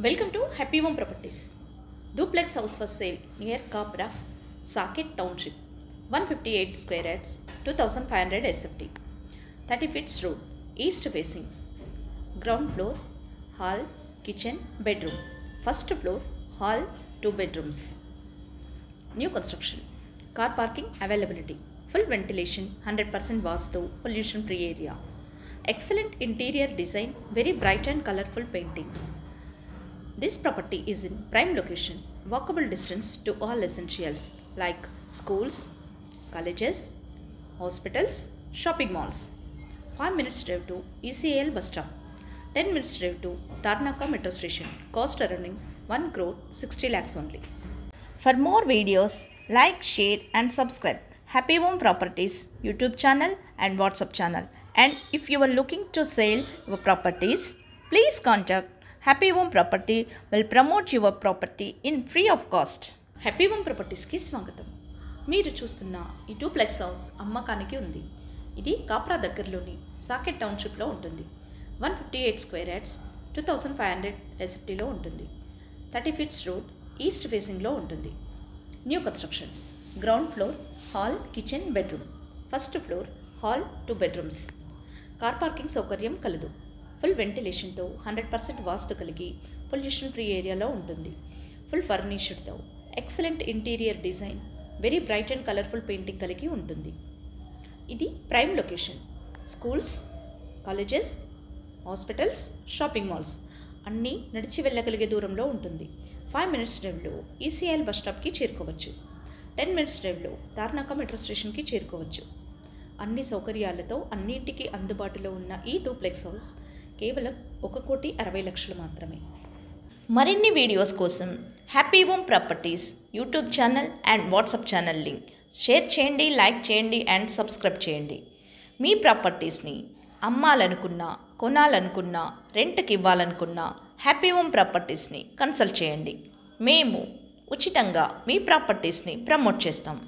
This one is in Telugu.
Welcome to Happy Home Properties. Duplex house for sale near Capra, Saket Township. 158 square yards, 2500 SFT. 30 feet road, east facing. Ground floor, hall, kitchen, bedroom. First floor, hall, 2 bedrooms. New construction. Car parking availability. Full ventilation, 100% Vastu, pollution free area. Excellent interior design, very bright and colorful painting. This property is in prime location, walkable distance to all essentials like schools, colleges, hospitals, shopping malls. 5 minutes drive to ECL bus stop. 10 minutes drive to Tarnaka metro station. Cost running 1 crore 60 lakhs only. For more videos, like, share and subscribe Happy Home Properties YouTube channel and WhatsApp channel. And if you are looking to sell your properties, please contact Happy Home Property will promote your property in free of cost. Happy Home Properties కి స్వాగతం. మీరు చూస్తున్న ఈ డూప్లెక్స్ హౌస్ అమ్మకానికి ఉంది. ఇది కాప్రా దగ్గరలోని సాకెట్ టౌన్షిప్లో ఉంటుంది. 158 స్క్వేర్ యార్డ్స్, 2500 ఎస్ఎఫ్టీలో ఉంటుంది. 30 ఫీట్స్ రోడ్, ఈస్ట్ ఫేసింగ్లో ఉంటుంది. New construction. Ground floor, hall, kitchen, bedroom. First floor, hall, 2 bedrooms. Car parking సౌకర్యం కలదు. ఫుల్ వెంటిలేషన్తో 100% వాస్తు కలిగి పొల్యూషన్ ఫ్రీ ఏరియాలో ఉంటుంది. ఫుల్ ఫర్నిష్డ్తో excellent interior design, very bright and colourful painting కలిగి ఉంటుంది. ఇది prime location. Schools, colleges, hospitals, shopping malls అన్నీ నడిచి వెళ్ళగలిగే దూరంలో ఉంటుంది. 5 మినిట్స్ డ్రైవ్లో ఈసీఎల్ బస్ స్టాప్కి చేరుకోవచ్చు. 10 మినిట్స్ డ్రైవ్లో తార్నాక మెట్రో స్టేషన్కి చేరుకోవచ్చు. అన్ని సౌకర్యాలతో అన్నింటికి అందుబాటులో ఉన్న ఈ డూప్లెక్స్ హౌస్ కేవలం 1,60,00,000 మాత్రమే. మరిన్ని వీడియోస్ కోసం happy home properties YouTube channel and WhatsApp channel link share చేయండి, లైక్ చేయండి అండ్ సబ్స్క్రైబ్ చేయండి. మీ ప్రాపర్టీస్ని అమ్మాలనుకున్నా, కొనాలనుకున్నా, రెంట్కి ఇవ్వాలనుకున్నా హ్యాపీ హోమ్ ప్రాపర్టీస్ని కన్సల్ట్ చేయండి. మేము ఉచితంగా మీ ప్రాపర్టీస్ని ప్రమోట్ చేస్తాం.